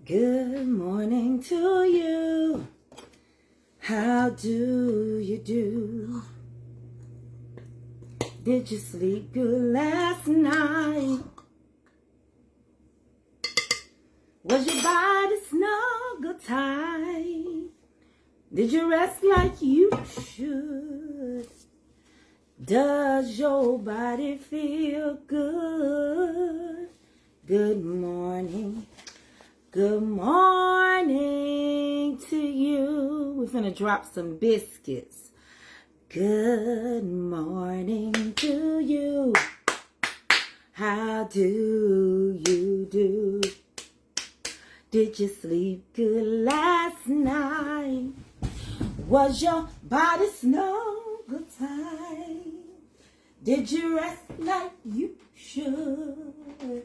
Good morning to you. How do you do? Did you sleep good last night? Was your body snuggle tight? Did you rest like you should? Does your body feel good? Good morning. Good morning to you. We're finna drop some biscuits. Good morning to you. How do you do? Did you sleep good last night? Was your body snuggle tight? Did you rest like you should?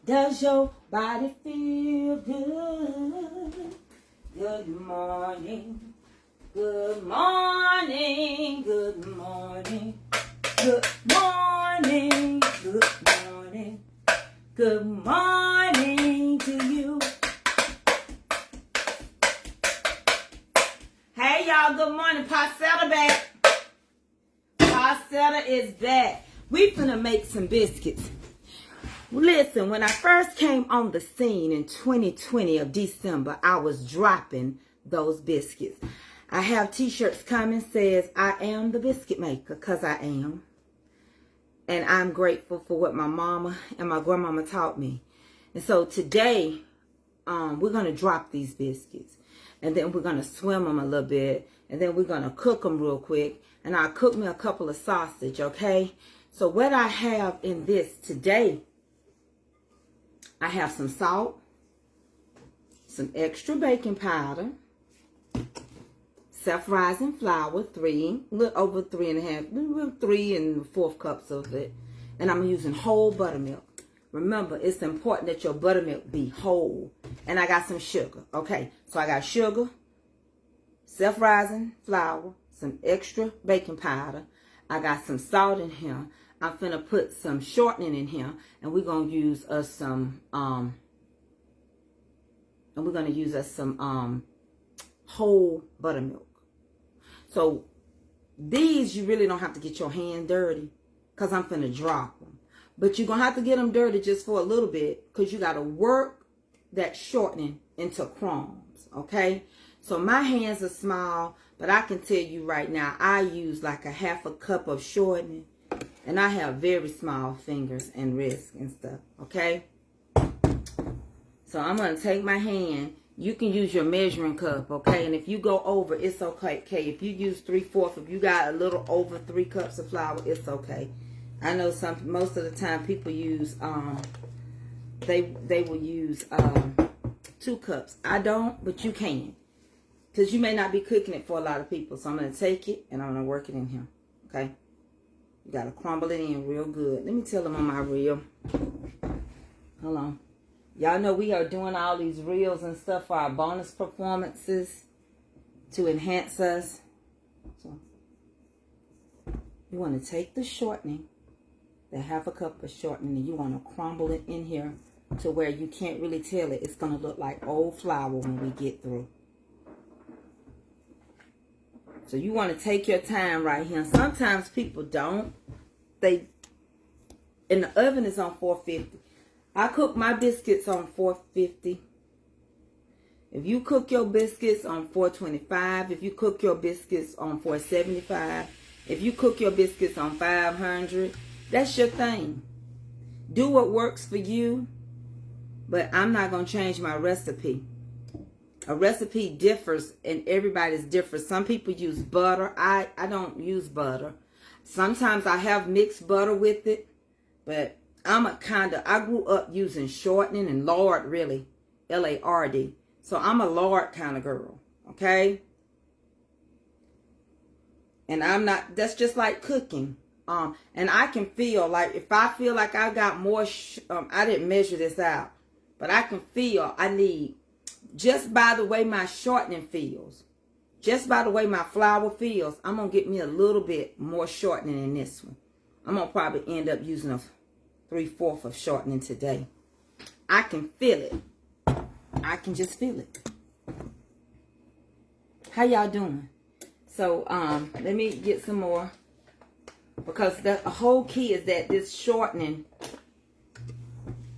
Does your body feel good? Good morning. Good morning. Good morning. Good morning. Good morning. Good morning to you. Hey y'all, good morning. Pasetta back. Pasetta is back. We finna make some biscuits. Listen, when I first came on the scene in 2020 of December, I was dropping those biscuits. I have t-shirts coming says, I am the biscuit maker, because I am. And I'm grateful for what my mama and my grandmama taught me. And so today, we're going to drop these biscuits. And then we're going to swim them a little bit. And then we're going to cook them real quick. And I'll cook me a couple of sausage, okay? So what I have in this today, I have some salt, some extra baking powder, self-rising flour, a little over 3 4 cups of it. And I'm using whole buttermilk. Remember, it's important that your buttermilk be whole. And I got some sugar. Okay, so I got sugar, self-rising flour, some extra baking powder. I got some salt in here. I'm finna put some shortening in here, and we're gonna use us some whole buttermilk. So these you really don't have to get your hand dirty, cause I'm finna drop them. But you're gonna have to get them dirty just for a little bit, cause you gotta work that shortening into crumbs. Okay. So my hands are small, but I can tell you right now, I use like a half a cup of shortening. And I have very small fingers and wrists and stuff, okay? So I'm going to take my hand. You can use your measuring cup, okay? And if you go over, it's okay. If you use 3/4, if you got a little over 3 cups of flour, it's okay. I know most of the time people use, they will use 2 cups. I don't, but you can. Because you may not be cooking it for a lot of people. So I'm going to take it and I'm going to work it in here, okay? You got to crumble it in real good. Let me tell them on my reel. Hold on. Y'all know we are doing all these reels and stuff for our bonus performances to enhance us. So you want to take the shortening, the half a cup of shortening, and you want to crumble it in here to where you can't really tell it. It's going to look like old flour when we get through. So you want to take your time right here. Sometimes people don't. And the oven is on 450. I cook my biscuits on 450. If you cook your biscuits on 425, if you cook your biscuits on 475, if you cook your biscuits on 500, that's your thing. Do what works for you, but I'm not going to change my recipe. A recipe differs and everybody's different. Some people use butter. I don't use butter. Sometimes I have mixed butter with it, but I grew up using shortening and lard, really, L-A-R-D. So I'm a lard kind of girl, okay? And that's just like cooking. And I can feel like, if I feel like I got more, I didn't measure this out, but I can feel I need, just by the way my shortening feels, just by the way my flour feels, I'm going to get me a little bit more shortening in this one. I'm going to probably end up using a 3/4 of shortening today. I can feel it. I can just feel it. How y'all doing? So, let me get some more. Because the whole key is that this shortening,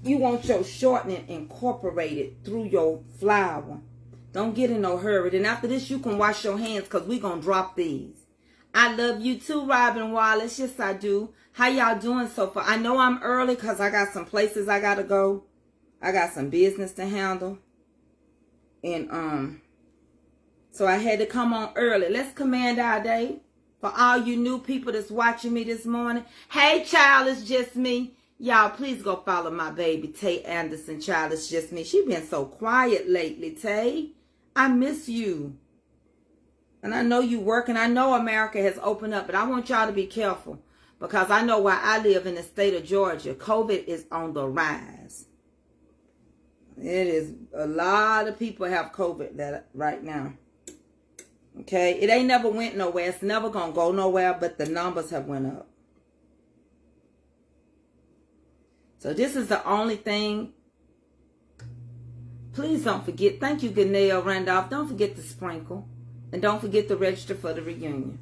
you want your shortening incorporated through your flour. Don't get in no hurry. Then after this, you can wash your hands because we're going to drop these. I love you too, Robin Wallace. Yes, I do. How y'all doing so far? I know I'm early because I got some places I got to go. I got some business to handle. And, so I had to come on early. Let's command our day. For all you new people that's watching me this morning. Hey, child, it's just me. Y'all, please go follow my baby, Tay Anderson. Child, it's just me. She been so quiet lately, Tay. I miss you. And I know you working. I know America has opened up, but I want y'all to be careful. Because I know where I live in the state of Georgia, COVID is on the rise. It is, a lot of people have COVID right now. Okay, it ain't never went nowhere. It's never going to go nowhere, but the numbers have went up. So this is the only thing. Please don't forget. Thank you, Ganelle Randolph. Don't forget to sprinkle. And don't forget to register for the reunion.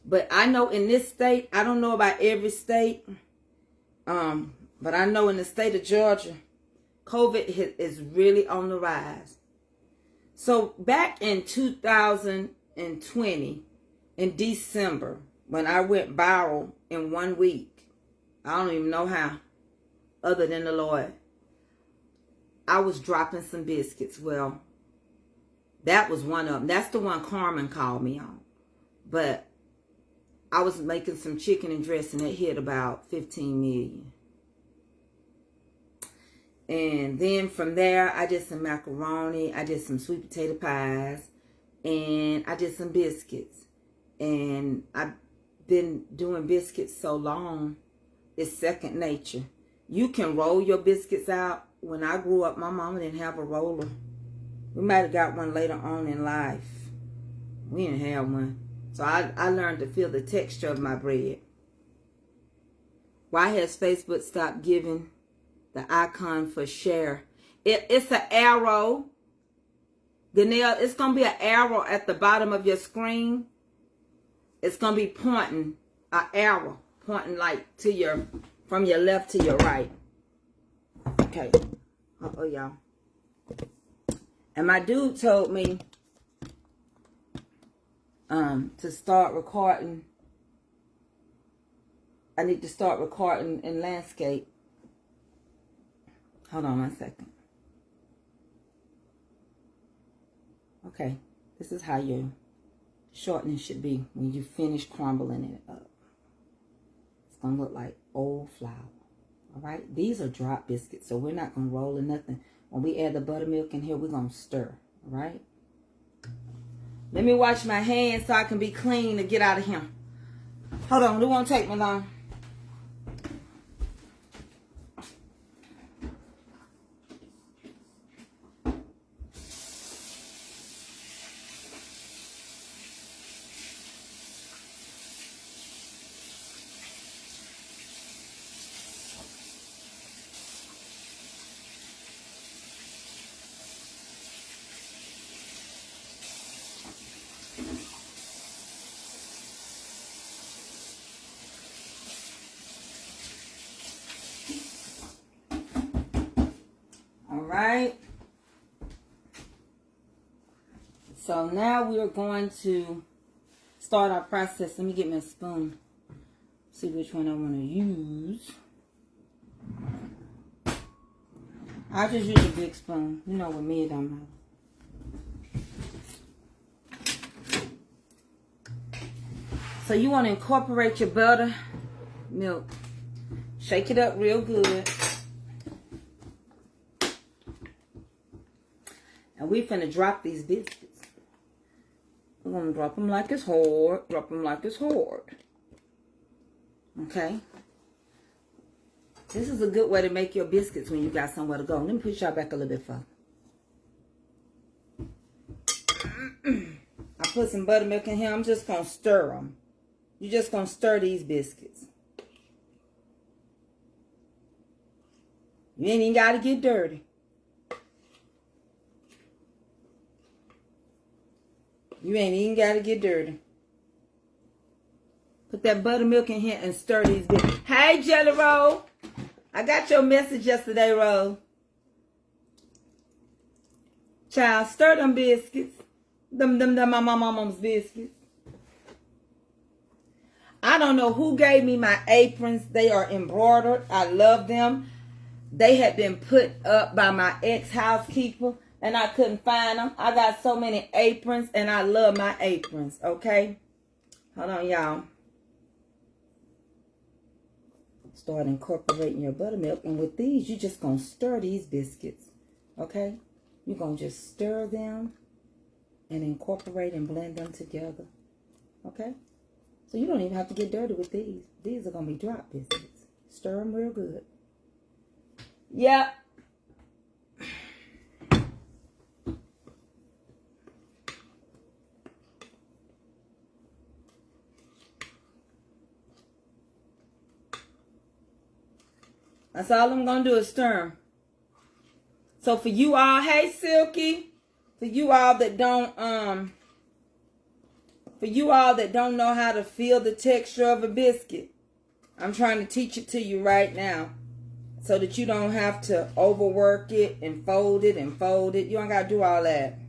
But I know in this state, I don't know about every state. But I know in the state of Georgia, COVID is really on the rise. So back in 2020, in December, when I went viral in 1 week, I don't even know how, other than the Lord, I was dropping some biscuits. Well, that was one of them. That's the one Carmen called me on. But I was making some chicken and dressing that hit about 15 million. And then from there, I did some macaroni. I did some sweet potato pies. And I did some biscuits. And I've been doing biscuits so long, it's second nature. You can roll your biscuits out. When I grew up, my mama didn't have a roller. We might have got one later on in life. We didn't have one. So I learned to feel the texture of my bread. Why has Facebook stopped giving the icon for share? It's an arrow. Ganelle, it's going to be an arrow at the bottom of your screen. It's going to be pointing, an arrow, pointing like to your, from your left to your right. Okay. Uh-oh, y'all. And my dude told me to start recording. I need to start recording in landscape. Hold on 1 second. Okay, this is how your shortening should be when you finish crumbling it up. It's going to look like old flour. All right, these are drop biscuits, so we're not going to roll or nothing. When we add the buttermilk in here, we're going to stir. All right. Let me wash my hands so I can be clean to get out of here. Hold on, it won't take me long. Right. So now we're going to start our process. Let me get me a spoon. See which one I want to use. I'll just use a big spoon. You know, with me it don't matter. So you want to incorporate your butter, milk. Shake it up real good. And we're finna drop these biscuits. We're gonna drop them like it's hard. Drop them like it's hard. Okay? This is a good way to make your biscuits when you got somewhere to go. Let me push y'all back a little bit further. I put some buttermilk in here. I'm just gonna stir them. You're just gonna stir these biscuits. You ain't even gotta get dirty. You ain't even got to get dirty. Put that buttermilk in here and stir these biscuits. Hey, Jelly Roll. I got your message yesterday, Roll. Child, stir them biscuits. Them my mama's biscuits. I don't know who gave me my aprons. They are embroidered. I love them. They had been put up by my ex-housekeeper, and I couldn't find them. I got so many aprons, and I love my aprons, okay? Hold on, y'all. Start incorporating your buttermilk, and with these, you're just going to stir these biscuits, okay? You're going to just stir them and incorporate and blend them together, okay? So you don't even have to get dirty with these. These are going to be drop biscuits. Stir them real good. Yep. That's all I'm going to do is stir them. So for you all, hey Silky, for you all that don't know how to feel the texture of a biscuit, I'm trying to teach it to you right now so that you don't have to overwork it and fold it and fold it. You don't got to do all that.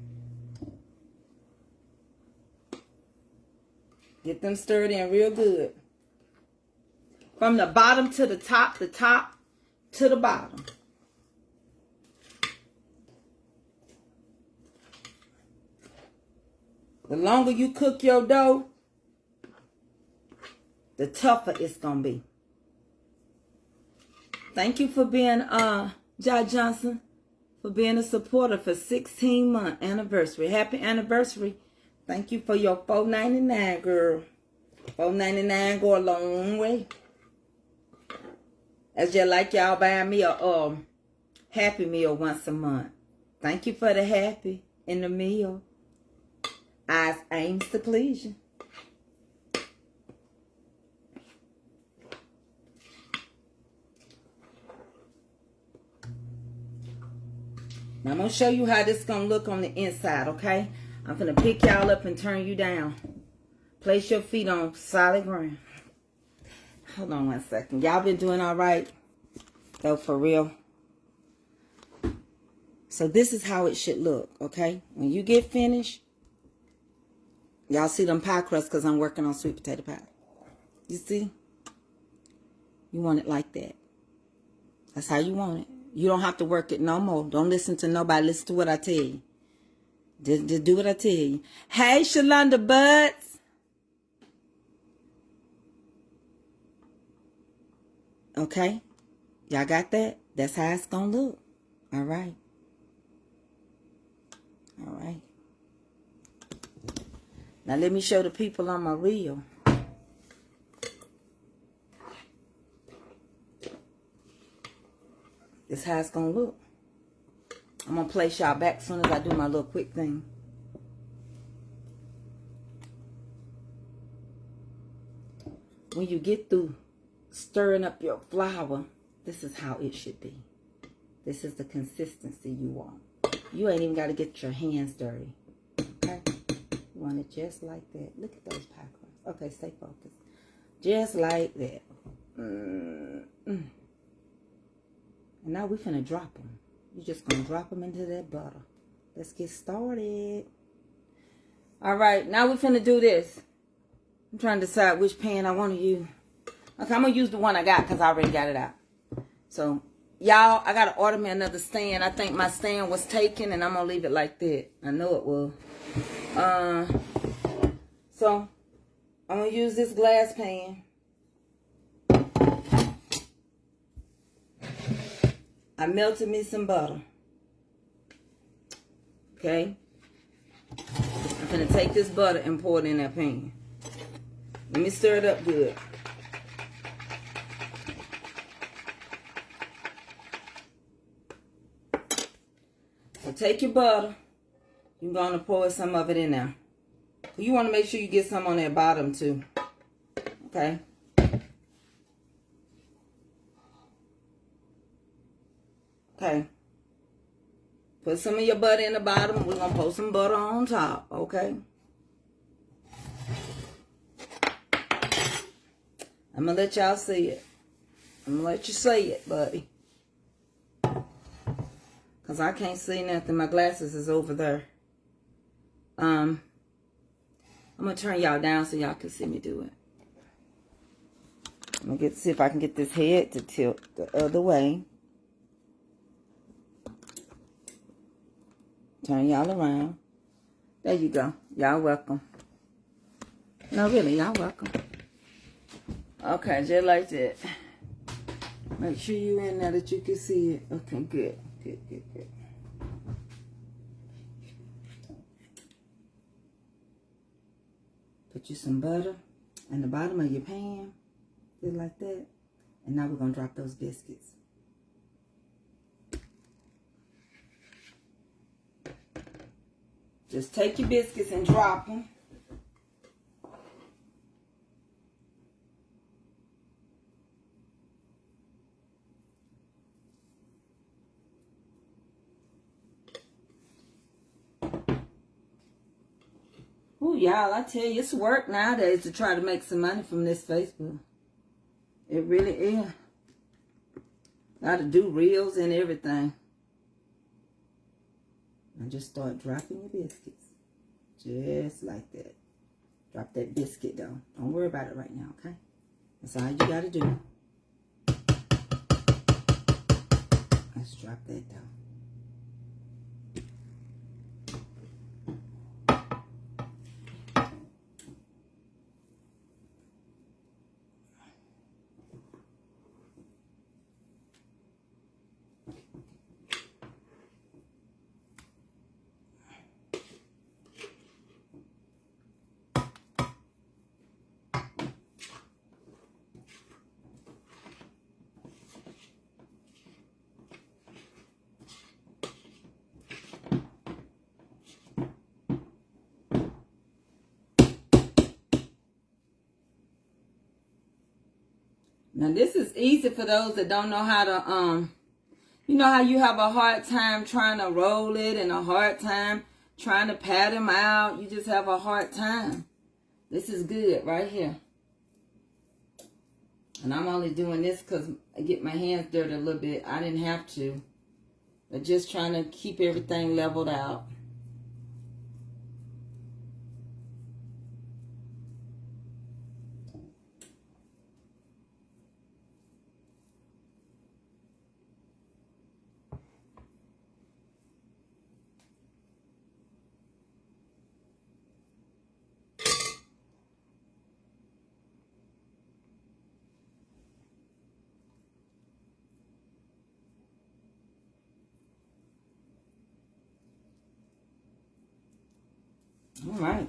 Get them stirred in real good. From the bottom to the top to the bottom. The longer you cook your dough, the tougher it's going to be. Thank you for being, Jai Johnson, for being a supporter for 16-month anniversary. Happy anniversary. Thank you for your $4.99, girl. $4.99 go a long way. That's just like y'all buying me a Happy Meal once a month. Thank you for the happy in the meal. Eyes aims to please you. Now I'm going to show you how this is going to look on the inside, okay? I'm going to pick y'all up and turn you down. Place your feet on solid ground. Hold on one second. Y'all been doing all right? Though, for real. So this is how it should look, okay? When you get finished, y'all see them pie crusts because I'm working on sweet potato pie. You see? You want it like that. That's how you want it. You don't have to work it no more. Don't listen to nobody. Listen to what I tell you. Just do what I tell you. Hey, Shalonda Buds. Okay? Y'all got that? That's how it's going to look. All right. All right. Now let me show the people on my reel. This is how it's going to look. I'm going to place y'all back as soon as I do my little quick thing. When you get through stirring up your flour, this is how it should be. This is the consistency you want. You ain't even got to get your hands dirty. Okay? You want it just like that. Look at those pie crusts. Okay, stay focused. Just like that. And now we finna drop them. You're just gonna drop them into that butter. Let's get started. All right, now we finna do this. I'm trying to decide which pan I want to use. Okay, I'm gonna use the one I got because I already got it out. So, y'all, I gotta order me another stand. I think my stand was taken, and I'm gonna leave it like that. I know it will. So I'm gonna use this glass pan. I melted me some butter. Okay. I'm gonna take this butter and pour it in that pan. Let me stir it up good. So take your butter. You're gonna pour some of it in there. You want to make sure you get some on that bottom too. Okay. Okay. Put some of your butter in the bottom. We're going to pour some butter on top. Okay. I'm going to let y'all see it. I'm going to let you see it, buddy. Because I can't see nothing. My glasses is over there. I'm going to turn y'all down so y'all can see me do it. I'm going to see if I can get this head to tilt the other way. Turn y'all around. There you go. Y'all welcome. No, really, y'all welcome. Okay, just like that. Make sure you in there that you can see it. Okay, good. Good, good, good. Put you some butter in the bottom of your pan. Just like that. And now we're going to drop those biscuits. Just take your biscuits and drop them. Ooh, y'all, I tell you, it's work nowadays to try to make some money from this Facebook. It really is. Got to do reels and everything. And just start dropping your biscuits. Just like that. Drop that biscuit though. Don't worry about it right now, okay? That's all you got to do. Let's drop that down. Now this is easy for those that don't know how to, you know how you have a hard time trying to roll it and a hard time trying to pat them out. You just have a hard time. This is good right here. And I'm only doing this because I get my hands dirty a little bit. I didn't have to. But just trying to keep everything leveled out. All right.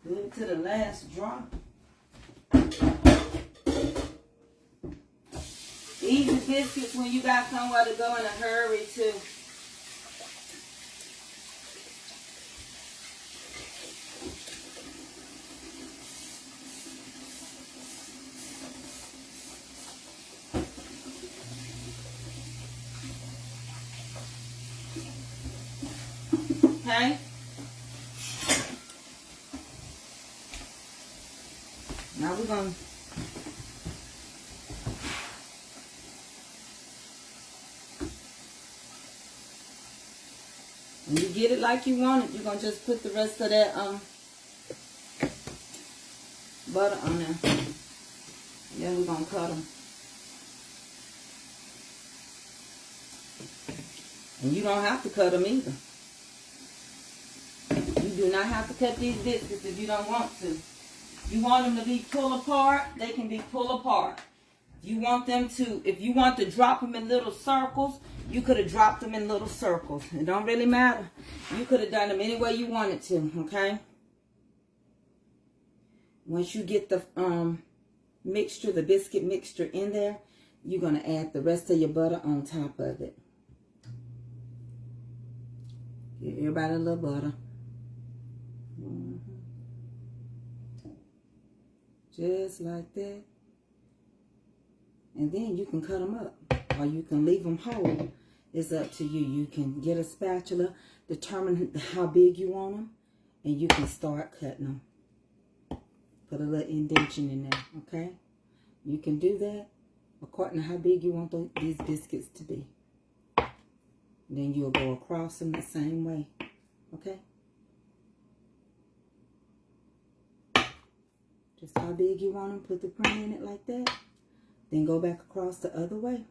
Good to the last drop. Easy biscuits when you got somewhere to go in a hurry too. Okay. Now we're going to when you get it like you want it, you're going to just put the rest of that butter on there. And then we're going to cut them. And you don't have to cut them either. You do not have to cut these biscuits if you don't want to. You want them to be pull apart, they can be pull apart. You want them to, if you want to drop them in little circles, you could have dropped them in little circles. It don't really matter. You could have done them any way you wanted to, okay? Once you get the mixture, the biscuit mixture in there, you're going to add the rest of your butter on top of it. Give everybody a little butter. Just like that. And then you can cut them up. Or you can leave them whole It's up to you. You can get a spatula, determine how big you want them, and you can start cutting them. Put a little indentation in there, okay? You can do that according to how big you want these biscuits to be. Then you'll go across them the same way, okay? Just how big you want them, put the print in it like that. Then go back across the other way.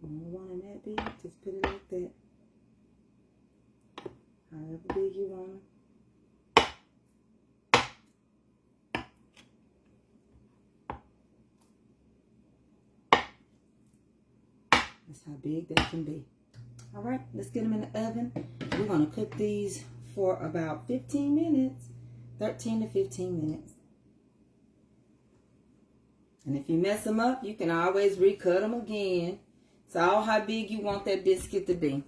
You don't want them that big, just put it like that. However big you want them. That's how big they can be. All right, let's get them in the oven. We're going to cook these for about 15 minutes, 13 to 15 minutes. And if you mess them up, you can always recut them again. It's all how big you want that biscuit to be.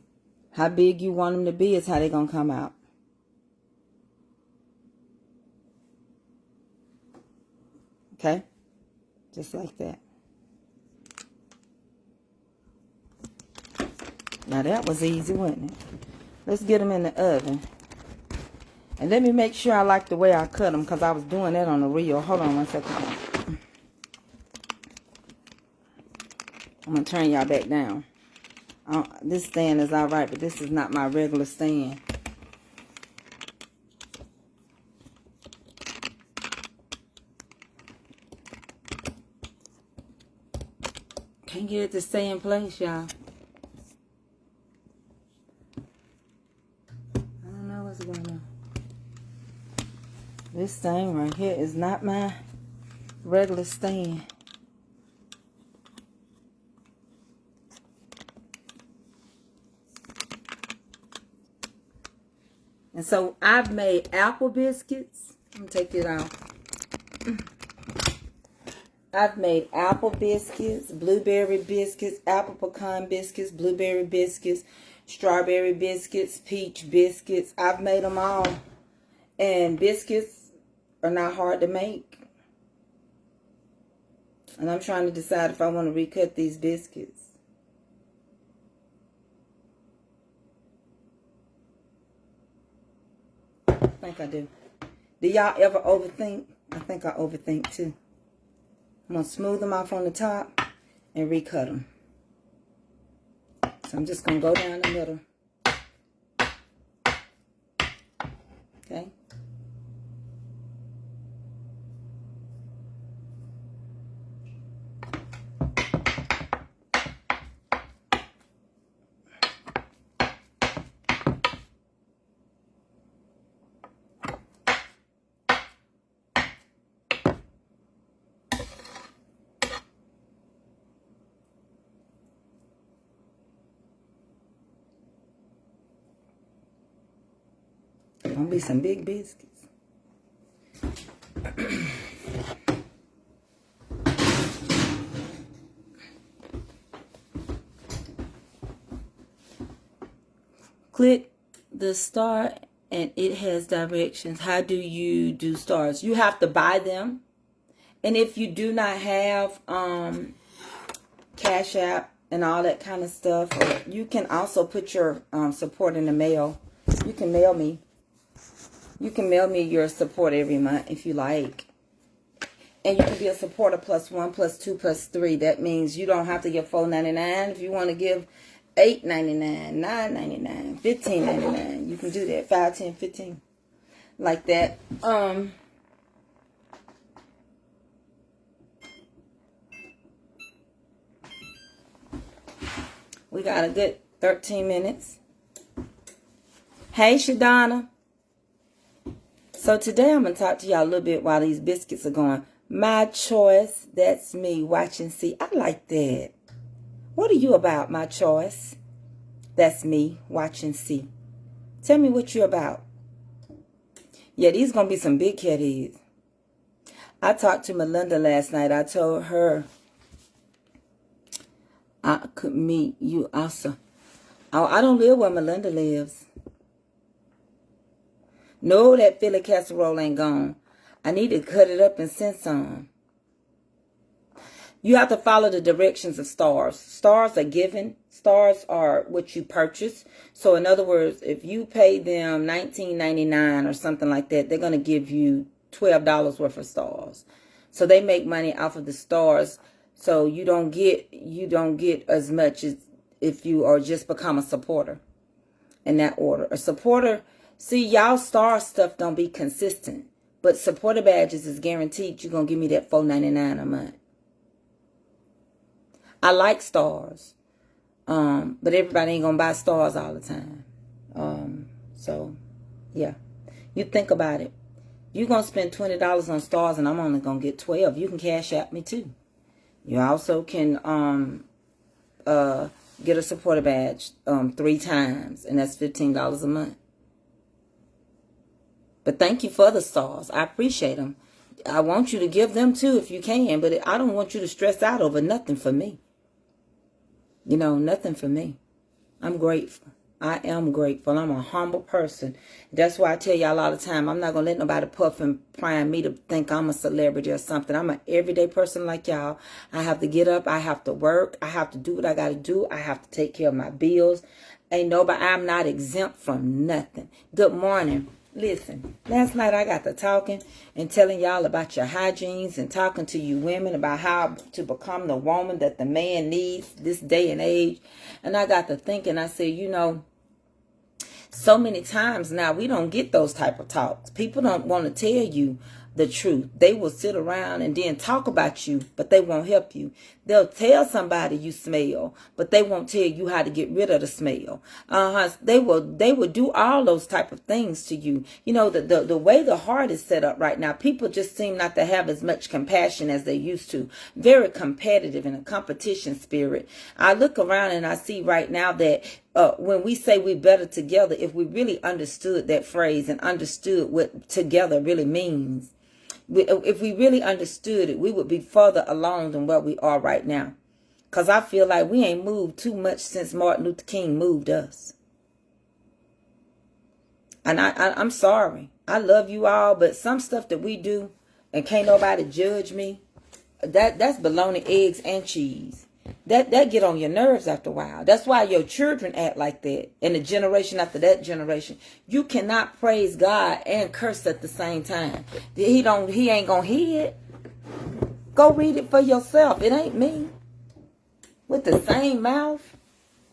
How big you want them to be is how they're going to come out. Okay? Just like that. Now that was easy, wasn't it? Let's get them in the oven. And let me make sure I like the way I cut them, because I was doing that on the reel. Hold on one second. I'm going to turn y'all back down. This stand is alright, but this is not my regular stand. Can't get it to stay in place, y'all. This thing right here is not my regular stand. And so I've made apple biscuits. Let me take it out. I've made apple biscuits, blueberry biscuits, apple pecan biscuits, blueberry biscuits, strawberry biscuits, peach biscuits. I've made them all. And biscuits are not hard to make. And I'm trying to decide if I want to recut these biscuits. I think I do. Do y'all ever overthink? I think I overthink too. I'm going to smooth them off on the top and recut them. So I'm just going to go down the middle. Okay. Gonna be some big biscuits. Click the star and it has directions. How do you do stars? You have to buy them. And if you do not have Cash App and all that kind of stuff, you can also put your support in the mail. You can mail me. You can mail me your support every month if you like. And you can be a supporter +1, +2, +3. That means you don't have to give $4.99. If you want to give $8.99, $9.99, $15.99, you can do that. $5, $10, $15. Like that. We got a good 13 minutes. Hey, Shadonna. So today I'm going to talk to y'all a little bit while these biscuits are going. My choice, that's me, watch and see. I like that. What are you about, my choice? That's me, watch and see. Tell me what you're about. Yeah, these going to be some big cat heads. I talked to Melinda last night. I told her I could meet you also. Oh, I don't live where Melinda lives. No, that Philly casserole ain't gone. I need to cut it up and send some. You have to follow the directions of stars. Stars are given. Stars are what you purchase. So in other words, if you pay them $19.99 or something like that, they're going to give you $12 worth of stars. So they make money off of the stars. So you don't get as much as if you are just become a supporter in that order. A supporter, see, y'all star stuff don't be consistent. But supporter badges is guaranteed you're going to give me that $4.99 a month. I like stars, but everybody ain't going to buy stars all the time. So, yeah. You think about it. You're going to spend $20 on stars and I'm only going to get 12. You can cash out me too. You also can get a supporter badge 3 times, and that's $15 a month. But thank you for the stars. I appreciate them. I want you to give them too if you can, but I don't want you to stress out over nothing for me. You know, nothing for me. I'm grateful. I am grateful. I'm a humble person. That's why I tell y'all all the time, I'm not going to let nobody puff and prime me to think I'm a celebrity or something. I'm an everyday person like y'all. I have to get up. I have to work. I have to do what I got to do. I have to take care of my bills. Ain't nobody, I'm not exempt from nothing. Good morning. Listen, last night I got to talking and telling y'all about your hygienes and talking to you women about how to become the woman that the man needs this day and age. And I got to thinking, I said, you know, so many times now we don't get those type of talks. People don't want to tell you the truth. They will sit around and then talk about you, but they won't help you. They'll tell somebody you smell, but they won't tell you how to get rid of the smell. They will do all those type of things to you. You know, the way the heart is set up right now, people just seem not to have as much compassion as they used to. Very competitive in a competition spirit. I look around and I see right now that when we say we're better together, if we really understood that phrase and understood what together really means, if we really understood it, we would be further along than where we are right now. Because I feel like we ain't moved too much since Martin Luther King moved us. And I'm sorry. I love you all, but some stuff that we do and can't nobody judge me, that's bologna, eggs, and cheese. That get on your nerves after a while. That's why your children act like that. And the generation after that generation. You cannot praise God and curse at the same time. He ain't gonna hear it. Go read it for yourself. It ain't me. With the same mouth.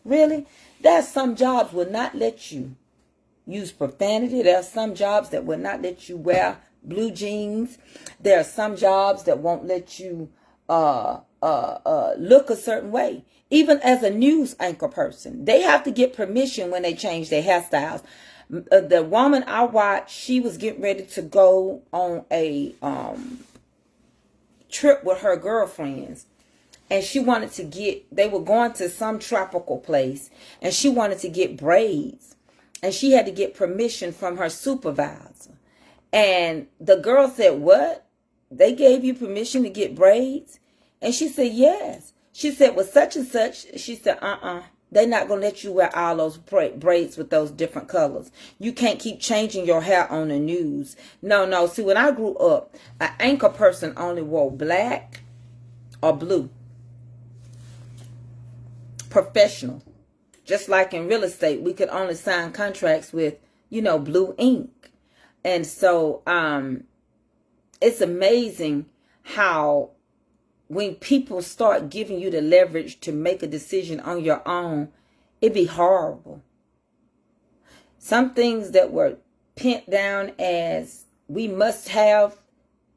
Really? There's some jobs will not let you use profanity. There are some jobs that will not let you wear blue jeans. There are some jobs that won't let you look a certain way. Even as a news anchor person, they have to get permission when they change their hairstyles. The woman I watched, she was getting ready to go on a trip with her girlfriends, and she wanted to they were going to some tropical place, and she wanted to get braids, and she had to get permission from her supervisor. And the girl said, "What? They gave you permission to get braids?" And she said, "Yes." She said, "With such and such." She said, They're not going to let you wear all those braids with those different colors. You can't keep changing your hair on the news. No. See, when I grew up, an anchor person only wore black or blue. Professional. Just like in real estate, we could only sign contracts with, blue ink. And so it's amazing how when people start giving you the leverage to make a decision on your own, it be horrible. Some things that were pent down as we must have,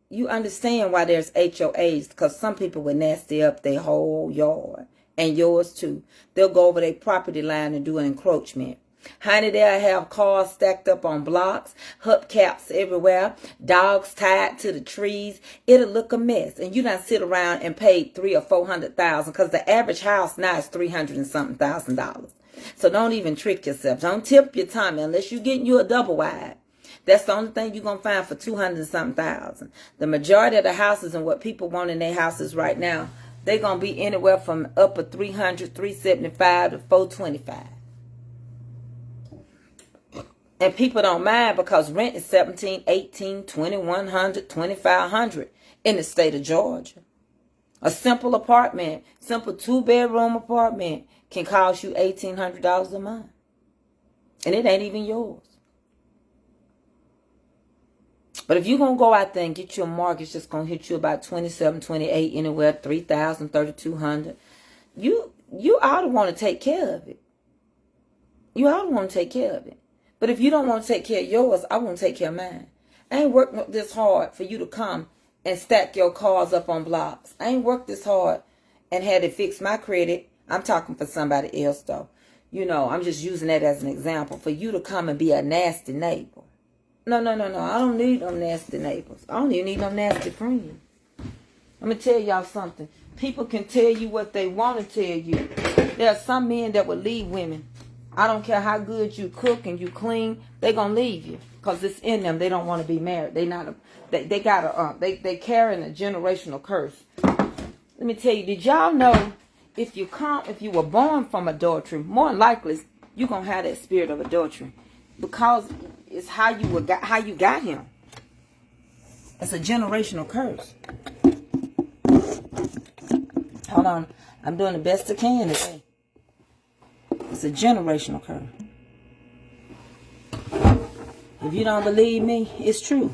you understand why there's HOAs, because some people would nasty up their whole yard, and yours too. They'll go over their property line and do an encroachment. Honey, they'll have cars stacked up on blocks, hubcaps everywhere, dogs tied to the trees. It'll look a mess. And you done sit around and paid $300,000 or $400,000, because the average house now is $300,000 and something thousand. So don't even trick yourself. Don't tip your tummy unless you're getting you a double wide. That's the only thing you're going to find for $200,000 and something thousand. The majority of the houses and what people want in their houses right now, they're going to be anywhere from upper 300, 375 to 425. And people don't mind because rent is $1,700, $1,800, $2,100, $2,500 in the state of Georgia. A simple apartment, simple 2-bedroom apartment can cost you $1,800 a month. And it ain't even yours. But if you're going to go out there and get your mortgage that's going to hit you about 27, 28, anywhere, 3,000, 3,200, you ought to want to take care of it. You ought to want to take care of it. But if you don't want to take care of yours, I want to take care of mine. I ain't worked this hard for you to come and stack your cars up on blocks. I ain't worked this hard and had to fix my credit. I'm talking for somebody else, though. You know, I'm just using that as an example. For you to come and be a nasty neighbor. No. I don't need no nasty neighbors. I don't even need no nasty friends. I'm going to tell y'all something. People can tell you what they want to tell you. There are some men that will leave women. I don't care how good you cook and you clean. They're going to leave you. Because it's in them. They don't want to be married. They carrying a generational curse. Let me tell you, did y'all know if you were born from adultery, more than likely you're going to have that spirit of adultery. Because it's how you got him. It's a generational curse. Hold on. I'm doing the best I can today. It's a generational curse. If you don't believe me, it's true.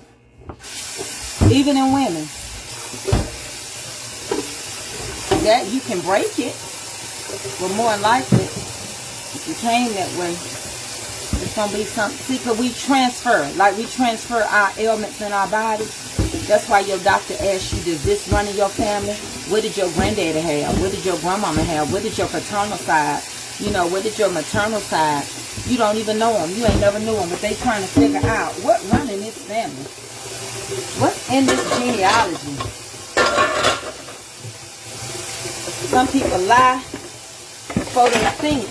Even in women. That you can break it. But more than likely, if you came that way, it's going to be something. See, because we transfer. Like we transfer our ailments in our body. That's why your doctor asks you, does this run in your family? What did your granddaddy have? What did your grandmama have? What did your paternal side? You know, what did your maternal side? You don't even know them. You ain't never knew them. But they trying to figure out what run in this family. What's in this genealogy? Some people lie before they think.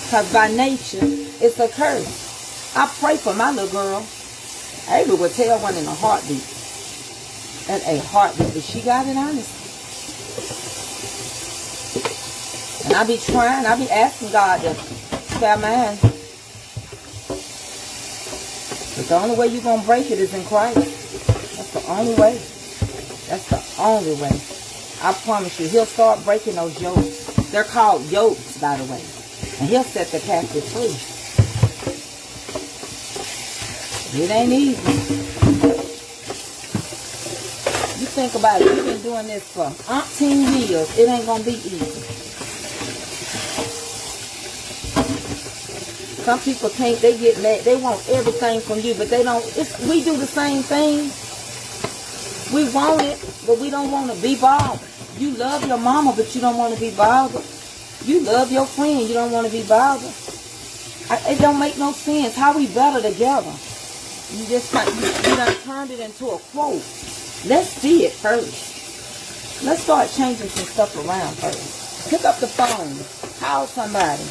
Because by nature, it's a curse. I pray for my little girl. Ava would tell one in a heartbeat. And a heartbeat. But she got it honest. And I be trying. I be asking God to spare mine. But the only way you're going to break it is in Christ. That's the only way. That's the only way. I promise you, he'll start breaking those yokes. They're called yokes, by the way. And he'll set the captive free. It ain't easy. You think about it. You've been doing this for umpteen years. It ain't going to be easy. Some people think they get mad. They want everything from you, but they don't. We do the same thing. We want it, but we don't want to be bothered. You love your mama, but you don't want to be bothered. You love your friend, you don't want to be bothered. It don't make no sense. How we better together? You just you done turned it into a quote. Let's see it first. Let's start changing some stuff around first. Pick up the phone. Call somebody.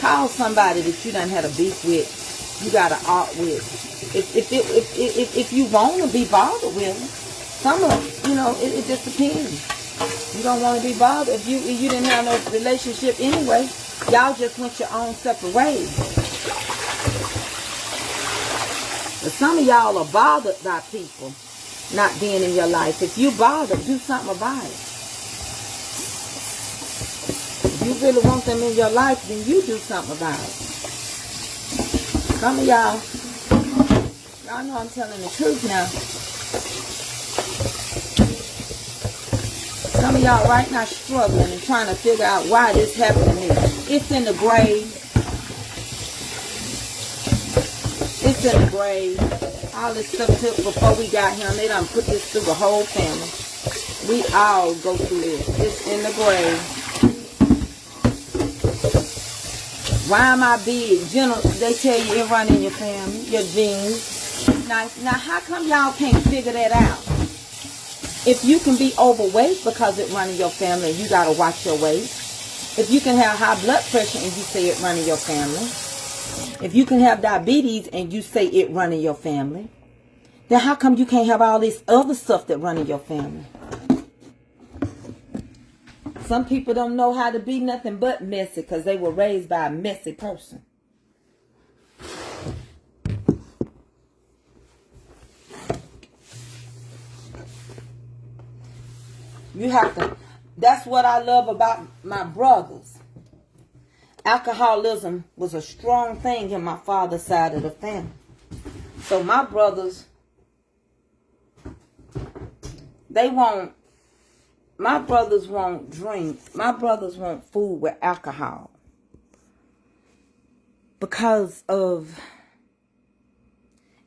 Call somebody that you done had a beef with. You got an art with. If you want to be bothered with them, some of you know it just depends. You don't want to be bothered if you didn't have no relationship anyway. Y'all just went your own separate ways. But some of y'all are bothered by people not being in your life. If you bothered, do something about it. If you really want them in your life, then you do something about it. Some of y'all know I'm telling the truth now. Some of y'all right now struggling and trying to figure out why this happened to me. It's in the grave. It's in the grave. All this stuff took before we got here, and they done put this through the whole family. We all go through this. It's in the grave. Why am I big? They tell you it run in your family, your genes. Now how come y'all can't figure that out? If you can be overweight because it run in your family, you got to watch your weight. If you can have high blood pressure and you say it run in your family. If you can have diabetes and you say it run in your family. Then how come you can't have all this other stuff that run in your family? Some people don't know how to be nothing but messy because they were raised by a messy person. You have to. That's what I love about my brothers. Alcoholism was a strong thing in my father's side of the family. So my brothers, my brothers won't drink. My brothers want food with alcohol. Because of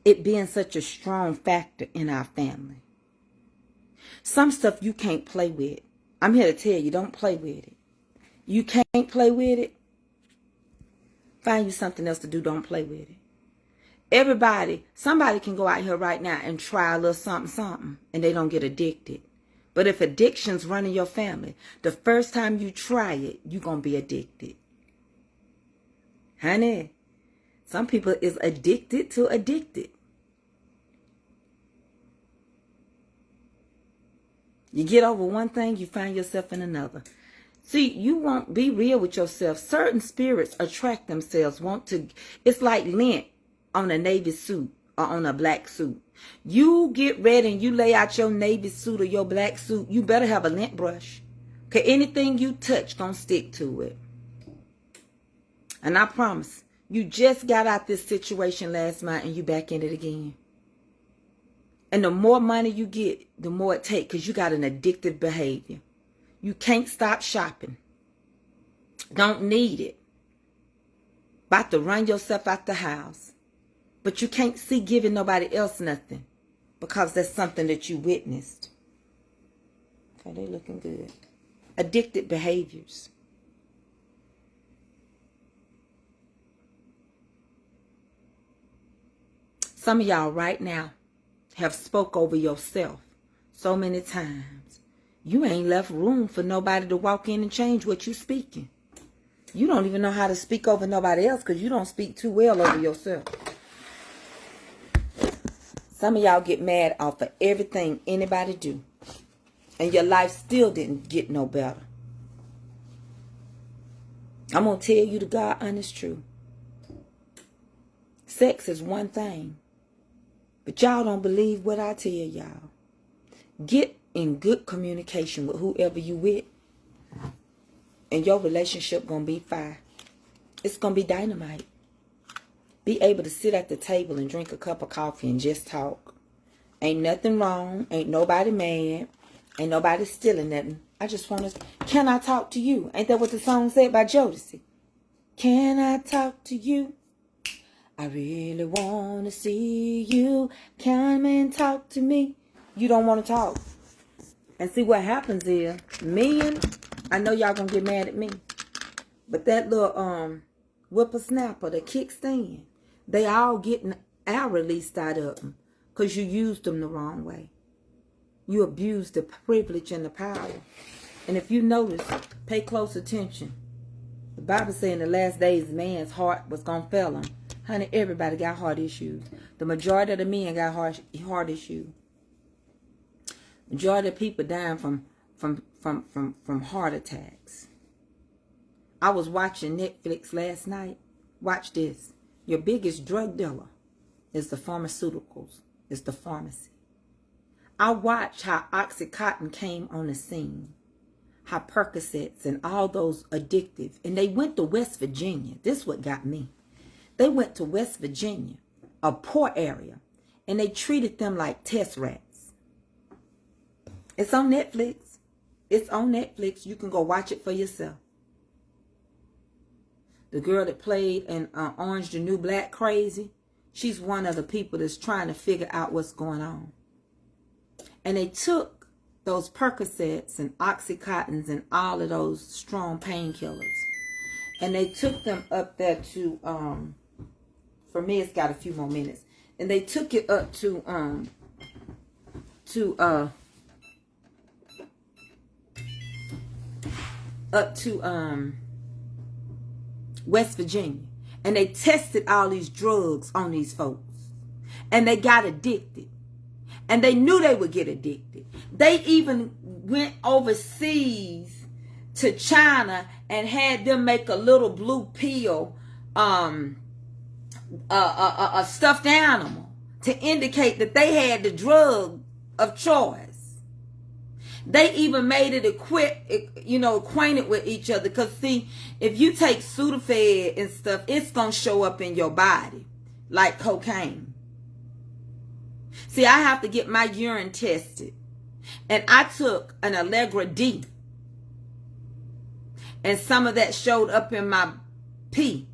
it being such a strong factor in our family. Some stuff you can't play with. I'm here to tell you, don't play with it. You can't play with it. Find you something else to do. Don't play with it. Somebody can go out here right now and try a little something, and they don't get addicted. But if addiction's running your family, the first time you try it, you're going to be addicted. Honey, some people is addicted to addicted. You get over one thing, you find yourself in another. See, you won't be real with yourself. Certain spirits attract themselves, it's like lint on a navy suit or on a black suit. You get ready and you lay out your navy suit or your black suit, you better have a lint brush. Okay, anything you touch gonna stick to it. And I promise, you just got out this situation last month and you back in it again. And the more money you get, the more it takes, because you got an addictive behavior. You can't stop shopping. Don't need it. About to run yourself out the house. But you can't see giving nobody else nothing, because that's something that you witnessed. Okay, they looking good. Addicted behaviors. Some of y'all right now have spoke over yourself so many times. You ain't left room for nobody to walk in and change what you speaking. You don't even know how to speak over nobody else because you don't speak too well over yourself. Some of y'all get mad off of everything anybody do. And your life still didn't get no better. I'm going to tell you the God honest truth. Sex is one thing. But y'all don't believe what I tell y'all. Get in good communication with whoever you with. And your relationship going to be fire. It's going to be dynamite. Be able to sit at the table and drink a cup of coffee and just talk. Ain't nothing wrong. Ain't nobody mad. Ain't nobody stealing nothing. I just want to, can I talk to you? Ain't that what the song said by Jodeci? Can I talk to you? I really want to see you. Come and talk to me. You don't want to talk. And see what happens is, men, I know y'all gonna get mad at me, but that little whippersnapper, the kickstand, they all getting our released out of them because you used them the wrong way. You abused the privilege and the power. And if you notice, pay close attention. The Bible says in the last days, man's heart was gonna fail him. Honey, everybody got heart issues. The majority of the men got heart issues. Majority of people dying from heart attacks. I was watching Netflix last night. Watch this. Your biggest drug dealer is the pharmaceuticals. It's the pharmacy. I watched how Oxycontin came on the scene. How Percocets and all those addictive. And they went to West Virginia. This is what got me. They went to West Virginia, a poor area, and they treated them like test rats. It's on Netflix. It's on Netflix. You can go watch it for yourself. The girl that played in Orange the New Black Crazy, she's one of the people that's trying to figure out what's going on. And they took those Percocets and Oxycontins and all of those strong painkillers, and they took them up there to for me it's got a few more minutes, and they took it up to West Virginia, and they tested all these drugs on these folks, and they got addicted, and they knew they would get addicted. They even went overseas to China and had them make a little blue pill, a stuffed animal, to indicate that they had the drug of choice. They even made it acquainted with each other. Because see, if you take Sudafed and stuff, it's going to show up in your body like cocaine. See, I have to get my urine tested. And I took an Allegra D. And some of that showed up in my pee.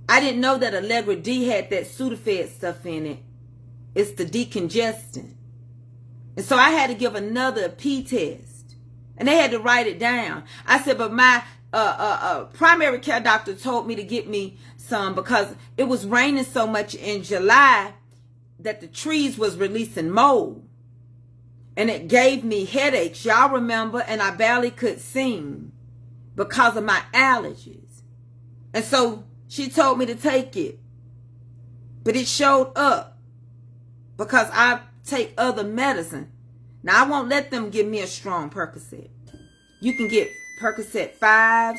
I didn't know that Allegra D had that Sudafed stuff in it. It's the decongestant. And so I had to give another pee test. And they had to write it down. I said, but my primary care doctor told me to get me some because it was raining so much in July that the trees was releasing mold. And it gave me headaches. Y'all remember? And I barely could sing because of my allergies. And so she told me to take it. But it showed up because I take other medicine. Now, I won't let them give me a strong Percocet. You can get Percocet 5s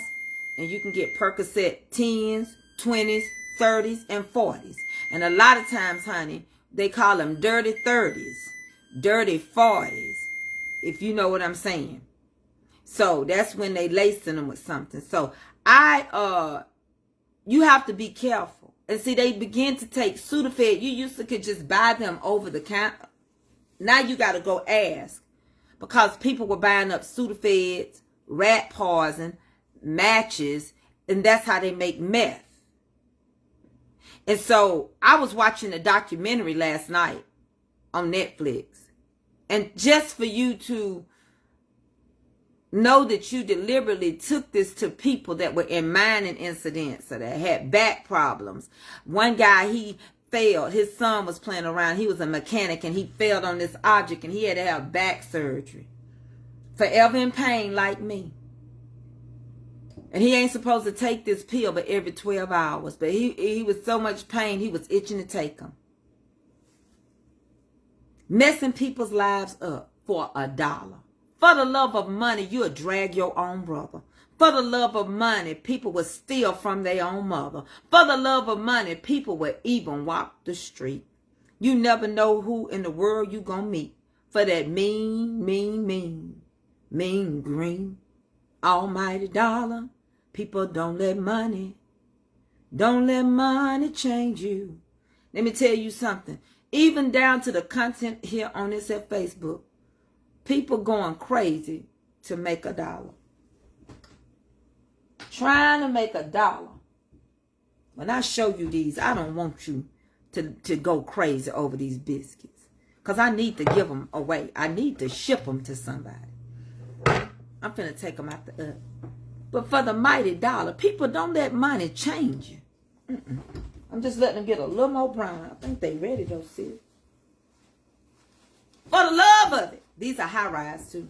and you can get Percocet 10s, 20s, 30s, and 40s. And a lot of times, honey, they call them dirty 30s, dirty 40s, if you know what I'm saying. So that's when they lacing them with something. So you have to be careful. And see, they begin to take Sudafed. You used to could just buy them over the counter. Now you got to go ask. Because people were buying up Sudafeds, rat poison, matches, and that's how they make meth. And so I was watching a documentary last night on Netflix. And just for you to know that you deliberately took this to people that were in mining incidents or that had back problems. One guy, he failed. His son was playing around. He was a mechanic and he failed on this object and he had to have back surgery. Forever in pain like me. And he ain't supposed to take this pill but every 12 hours. But he was so much pain, he was itching to take them. Messing people's lives up for $1. For the love of money, you'll drag your own brother. For the love of money, people will steal from their own mother. For the love of money, people will even walk the street. You never know who in the world you gonna meet for that mean green almighty dollar. People don't let money change you. Let me tell you something. Even down to the content here on this at Facebook. People going crazy to make $1. Trying to make $1. When I show you these, I don't want you to go crazy over these biscuits. Because I need to give them away. I need to ship them to somebody. I'm finna take them out the oven. But for the mighty $1, people don't let money change you. I'm just letting them get a little more brown. I think they ready though, sis. For the love of it. These are high rise too.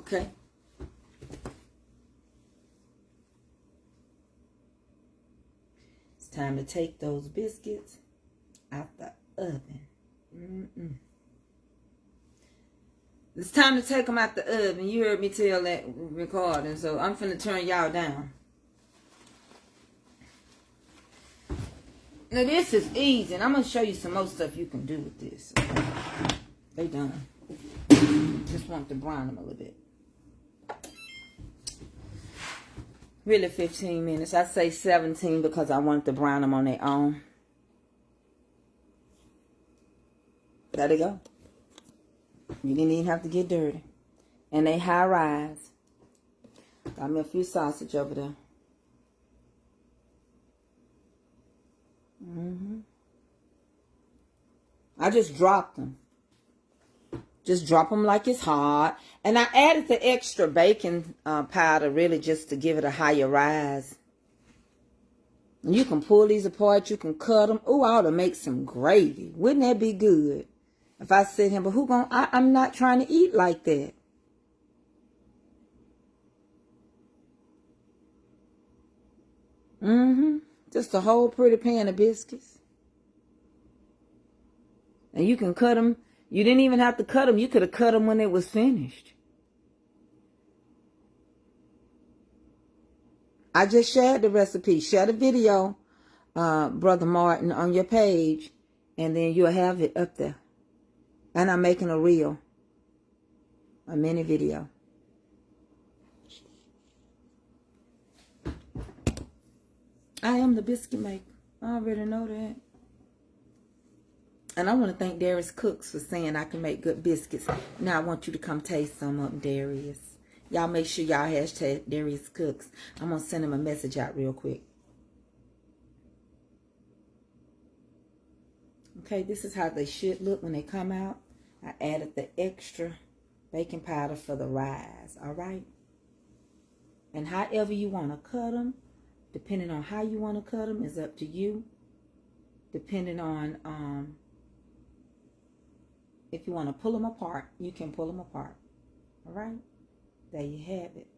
Okay. It's time to take those biscuits out the oven. It's time to take them out the oven. You heard me tell that recording, so I'm finna turn y'all down. Now this is easy, and I'm gonna show you some more stuff you can do with this. Okay? They done. Just want to brown them a little bit. Really 15 minutes. I say 17 because I wanted to brown them on their own. There they go. You didn't even have to get dirty. And they high rise. Got me a few sausage over there. I just dropped them. Just drop them like it's hot. And I added the extra baking powder really just to give it a higher rise. And you can pull these apart. You can cut them. Oh, I ought to make some gravy. Wouldn't that be good? If I sit here, but who gonna, I'm not trying to eat like that. Just a whole pretty pan of biscuits. And you can cut them. You didn't even have to cut them. You could have cut them when it was finished. I just shared the recipe. Share the video, Brother Martin, on your page. And then you'll have it up there. And I'm making a reel. A mini video. I am the biscuit maker. I already know that. And I want to thank Darius Cooks for saying I can make good biscuits. Now I want you to come taste some of them, Darius. Y'all make sure y'all hashtag Darius Cooks. I'm going to send him a message out real quick. Okay, this is how they should look when they come out. I added the extra baking powder for the rise, all right? And however you want to cut them, depending on how you want to cut them, is up to you. Depending on if you want to pull them apart, you can pull them apart, all right? There you have it.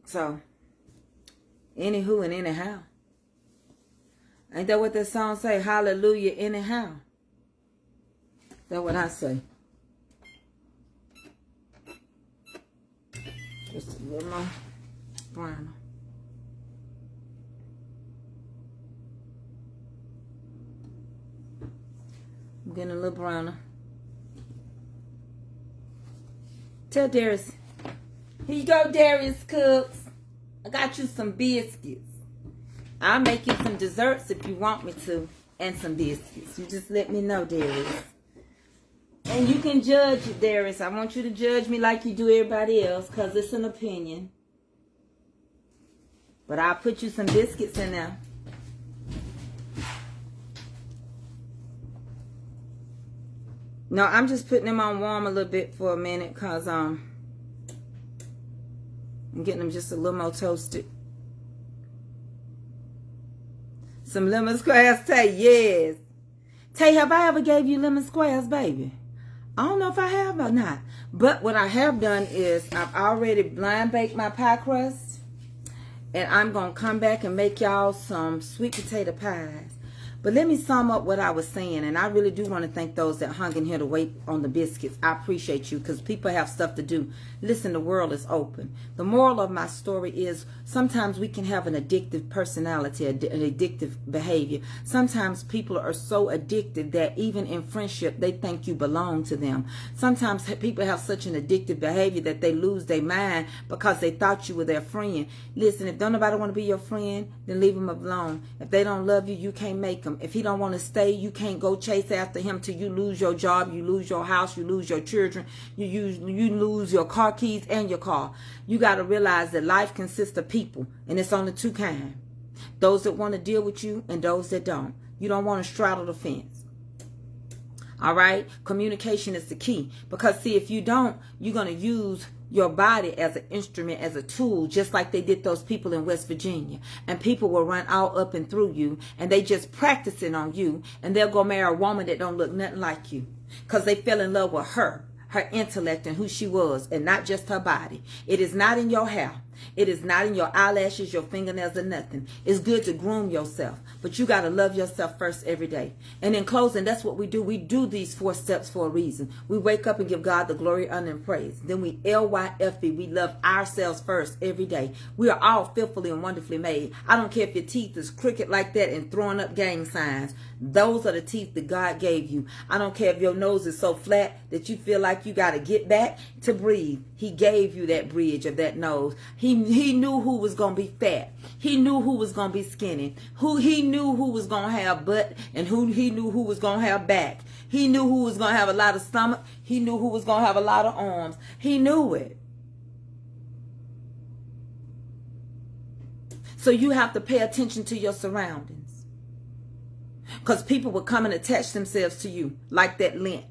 So, anywho and anyhow. Ain't that what that song say? Hallelujah anyhow. That's what I say. Just a little more browner. I'm getting a little browner. Tell Darius. Here you go, Darius Cooks. I got you some biscuits. I'll make you some desserts if you want me to. And some biscuits. You just let me know, Darius. And you can judge, Darius. I want you to judge me like you do everybody else. Because it's an opinion. But I'll put you some biscuits in there. No, I'm just putting them on warm a little bit for a minute. Because I'm getting them just a little more toasted. Some lemon squares, Tay, yes. Tay, have I ever gave you lemon squares, baby? I don't know if I have or not. But what I have done is I've already blind baked my pie crust. And I'm going to come back and make y'all some sweet potato pies. But let me sum up what I was saying. And I really do want to thank those that hung in here to wait on the biscuits. I appreciate you because people have stuff to do. Listen, the world is open. The moral of my story is sometimes we can have an addictive personality, an addictive behavior. Sometimes people are so addicted that even in friendship, they think you belong to them. Sometimes people have such an addictive behavior that they lose their mind because they thought you were their friend. Listen, if don't nobody want to be your friend, then leave them alone. If they don't love you, you can't make them. If he don't want to stay, you can't go chase after him till you lose your job, you lose your house, you lose your children, you lose your car keys and your car. You got to realize that life consists of people, and it's only two kinds. Those that want to deal with you and those that don't. You don't want to straddle the fence. All right? Communication is the key. Because, see, if you don't, you're going to use your body as an instrument, as a tool, just like they did those people in West Virginia. And people will run all up and through you, and they just practicing on you, and they'll go marry a woman that don't look nothing like you because they fell in love with her intellect and who she was, and not just her body. It is not in your hair. It is not in your eyelashes, your fingernails, or nothing. It's good to groom yourself, but you got to love yourself first every day. And in closing, that's what we do. We do these 4 steps for a reason. We wake up and give God the glory, honor, and praise. Then we LYFE. We love ourselves first every day. We are all fearfully and wonderfully made. I don't care if your teeth is crooked like that and throwing up gang signs. Those are the teeth that God gave you. I don't care if your nose is so flat that you feel like you got to get back to breathe. He gave you that bridge of that nose. He knew who was going to be fat. He knew who was going to be skinny. He knew who was going to have butt, and he knew who was going to have back. He knew who was going to have a lot of stomach. He knew who was going to have a lot of arms. He knew it. So you have to pay attention to your surroundings. Because people will come and attach themselves to you like that lint.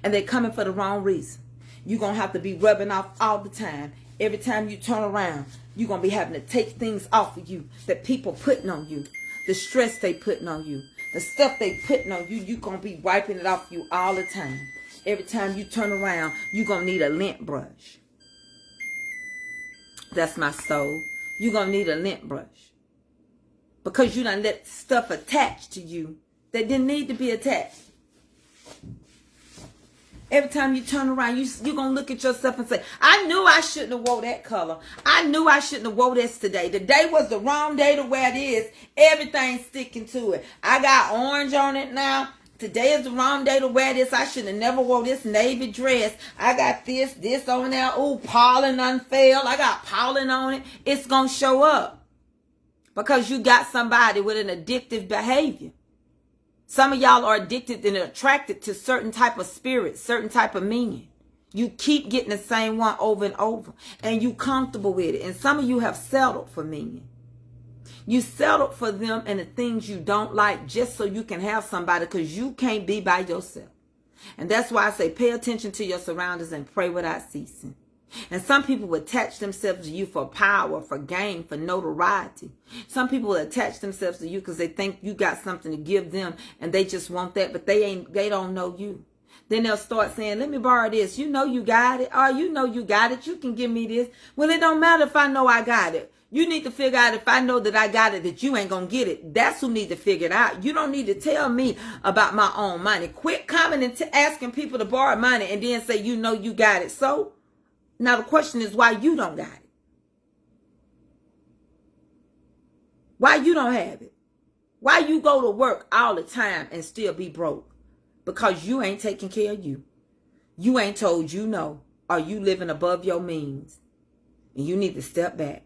And they're coming for the wrong reason. You're going to have to be rubbing off all the time. Every time you turn around, you're going to be having to take things off of you that people putting on you. The stress they putting on you. The stuff they putting on you, you're going to be wiping it off you all the time. Every time you turn around, you're going to need a lint brush. That's my stove. You're going to need a lint brush. Because you done let stuff attach to you that didn't need to be attached. Every time you turn around, you're going to look at yourself and say, I knew I shouldn't have wore that color. I knew I shouldn't have wore this today. The day was the wrong day to wear this. Everything's sticking to it. I got orange on it now. Today is the wrong day to wear this. I should have never wore this navy dress. I got this on there. Ooh, pollen unfailed. I got pollen on it. It's going to show up because you got somebody with an addictive behavior. Some of y'all are addicted and attracted to certain type of spirits, certain type of meaning. You keep getting the same one over and over, and you comfortable with it. And some of you have settled for meaning. You settled for them and the things you don't like just so you can have somebody, because you can't be by yourself. And that's why I say pay attention to your surroundings and pray without ceasing. And some people will attach themselves to you for power, for gain, for notoriety. Some people will attach themselves to you because they think you got something to give them and they just want that, but they don't know you. Then they'll start saying, let me borrow this. You know you got it. Oh, you know you got it. You can give me this. Well, it don't matter if I know I got it. You need to figure out if I know that I got it, that you ain't going to get it. That's who need to figure it out. You don't need to tell me about my own money. Quit coming and asking people to borrow money and then say, you know you got it. So now the question is why you don't got it. Why you don't have it. Why you go to work all the time and still be broke? Because you ain't taking care of you. You ain't told you no. Or you living above your means. And you need to step back.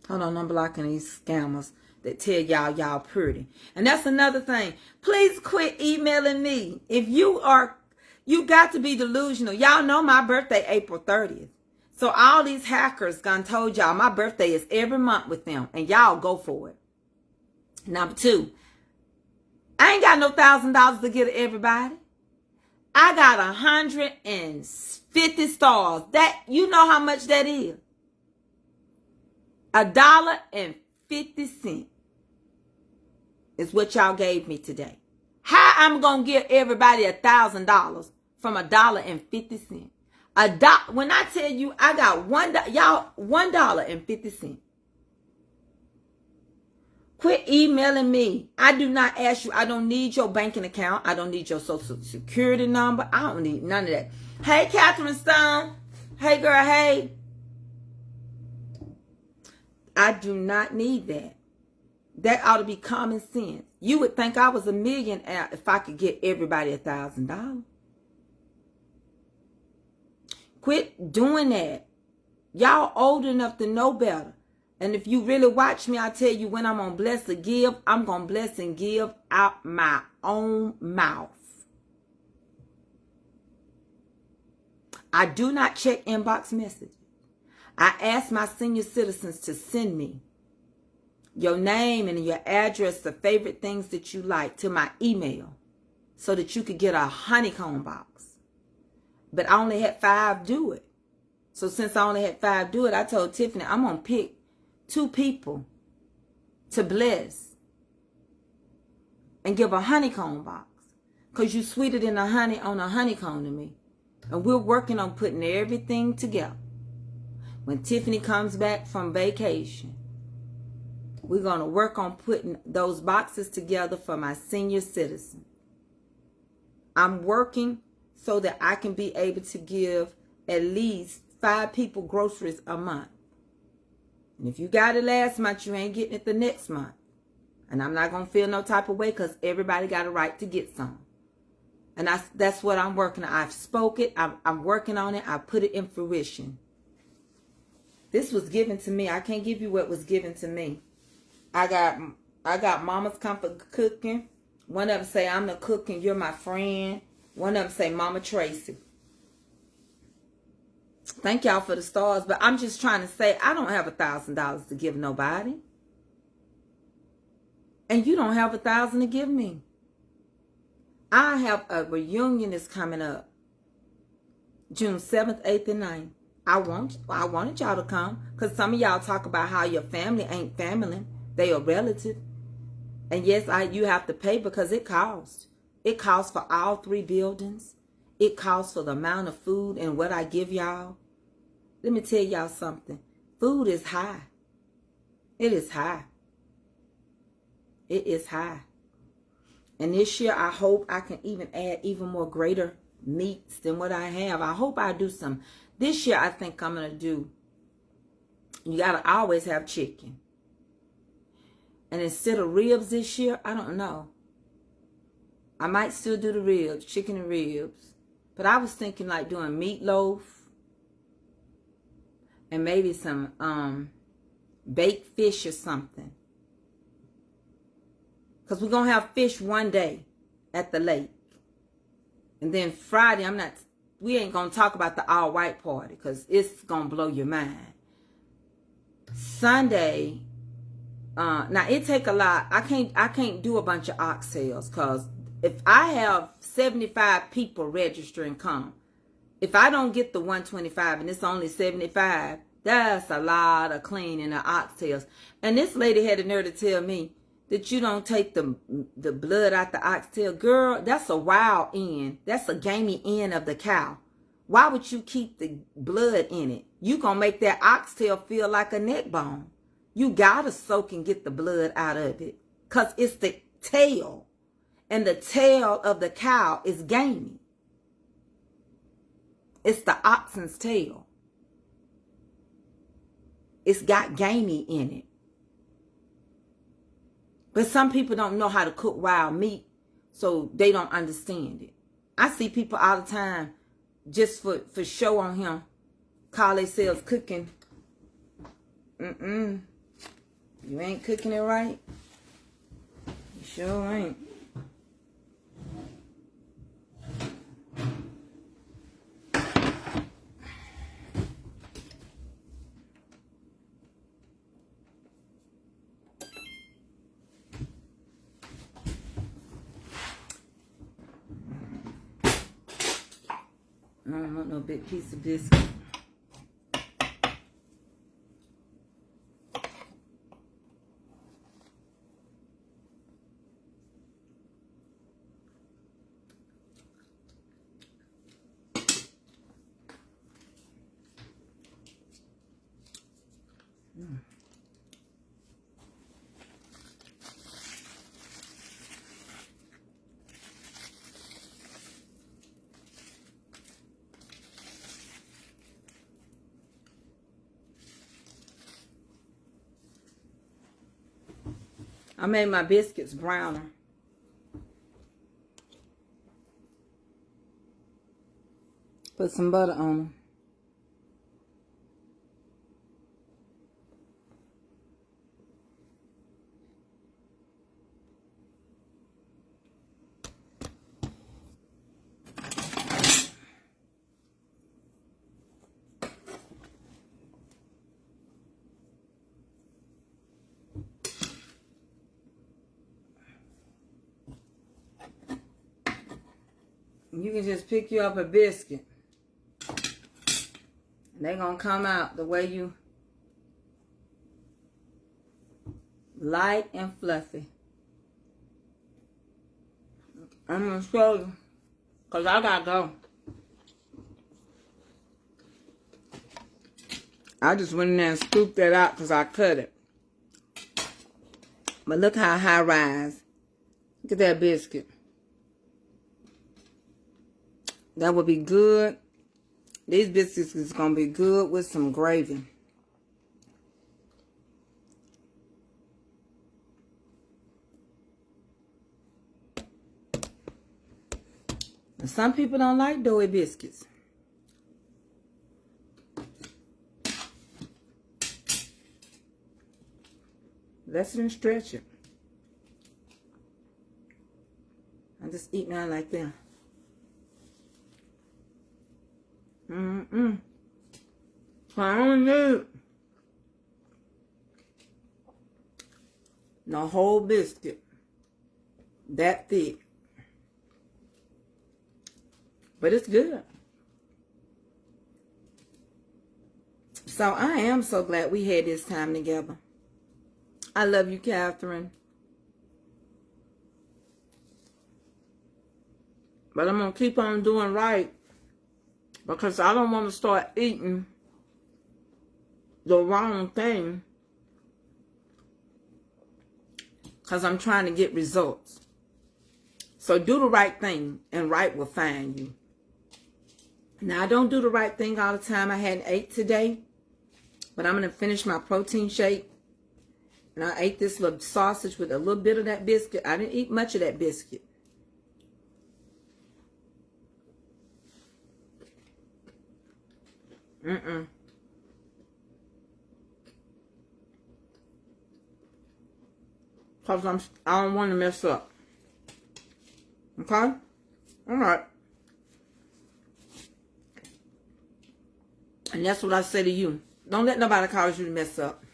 Hold on, I'm blocking these scammers that tell y'all pretty. And that's another thing. Please quit emailing me. If you got to be delusional. Y'all know my birthday April 30th. So all these hackers gone told y'all my birthday is every month with them. And y'all go for it. Number 2. I ain't got no $1,000 to give to everybody. I got 150 stars. That, you know how much that is. $1.50 is what y'all gave me today. How I'm gonna give everybody $1,000 from $1.50? When I tell you I got $1.50. Quit emailing me. I do not ask you. I don't need your banking account. I don't need your social security number. I don't need none of that. Hey, Catherine Stone. Hey, girl. Hey. I do not need that. That ought to be common sense. You would think I was a millionaire if I could get everybody $1,000. Quit doing that. Y'all old enough to know better. And if you really watch me, I tell you when I'm on Bless to Give, I'm going to bless and give out my own mouth. I do not check inbox messages. I ask my senior citizens to send me your name and your address, the favorite things that you like, to my email so that you could get a honeycomb box. But I only had 5 do it. So since I only had 5 do it, I told Tiffany I'm going to pick 2 people to bless and give a honeycomb box. Because you sweeter than a honey on a honeycomb to me. And we're working on putting everything together. When Tiffany comes back from vacation, we're going to work on putting those boxes together for my senior citizen. I'm working so that I can be able to give at least 5 people groceries a month. And if you got it last month, you ain't getting it the next month. And I'm not going to feel no type of way because everybody got a right to get some. And that's what I'm working on. I've spoke it. I'm working on it. I put it in fruition. This was given to me. I can't give you what was given to me. I got Mama's Comfort Cooking. One of them say, I'm the cook and you're my friend. One of them say, Mama Tracy. Thank y'all for the stars. But I'm just trying to say, I don't have $1,000 to give nobody. And you don't have $1,000 to give me. I have a reunion that's coming up. June 7th, 8th, and 9th. I wanted y'all to come because some of y'all talk about how your family ain't family. They are relative. And yes, you have to pay because it costs. It costs for all 3 buildings. It costs for the amount of food and what I give y'all. Let me tell y'all something. Food is high. It is high. It is high. And this year, I hope I can even add even more greater meats than what I have. I hope I do some. This year, I think I'm going to do, you got to always have chicken. And instead of ribs this year, I don't know. I might still do the ribs, chicken and ribs. But I was thinking like doing meatloaf. And maybe some baked fish or something. Because we're going to have fish one day at the lake. And then Friday, we ain't going to talk about the all-white party. Because it's going to blow your mind. Sunday, now it take a lot. I can't do a bunch of oxtails. Because if I have 75 people register and come, if I don't get the 125 and it's only 75, that's a lot of cleaning of oxtails. And this lady had the nerve to tell me that you don't take the blood out the oxtail. Girl, that's a wild end. That's a gamey end of the cow. Why would you keep the blood in it? You gonna make that oxtail feel like a neck bone. You gotta soak and get the blood out of it. Because it's the tail. And the tail of the cow is gamey. It's the oxen's tail. It's got gamey in it. But some people don't know how to cook wild meat, so they don't understand it. I see people all the time, just for show on him, call themselves cooking. You ain't cooking it right. You sure ain't. I don't want no big piece of biscuit. I made my biscuits browner. Put some butter on them. You can just pick you up a biscuit. And they're going to come out the way you light and fluffy. I'm going to show you. Because I got to go. I just went in there and scooped that out because I cut it. But look how high rise. Look at that biscuit. That would be good. These biscuits is going to be good with some gravy. And some people don't like doughy biscuits. Let's even stretch it. I just eat mine like that. I don't need the whole biscuit that thick, but it's good. So I am so glad we had this time together. I love you, Catherine. But I'm gonna keep on doing right. Because I don't want to start eating the wrong thing because I'm trying to get results. So do the right thing and right will find you. Now, I don't do the right thing all the time. I hadn't ate today, but I'm going to finish my protein shake. And I ate this little sausage with a little bit of that biscuit. I didn't eat much of that biscuit. Because I don't want to mess up. Okay? All right. And that's what I say to you. Don't let nobody cause you to mess up.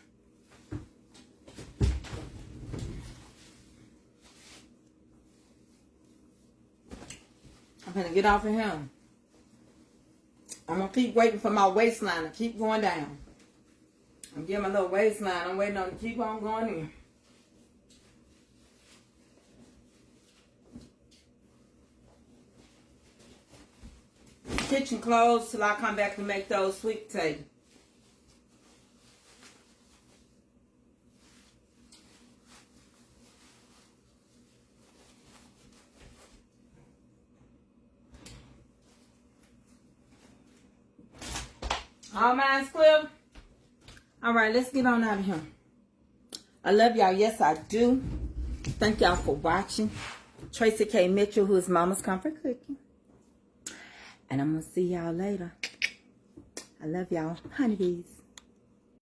I'm going to get off of him. I'm going to keep waiting for my waistline to keep going down. I'm getting my little waistline. I'm waiting on it to keep on going in. Kitchen closed till I come back to make those sweet potatoes. All mine's clear? All right, let's get on out of here. I love y'all. Yes, I do. Thank y'all for watching. Tracy K. Mitchell, who is Mama's Comfort Cookie. And I'm going to see y'all later. I love y'all. Honeybees.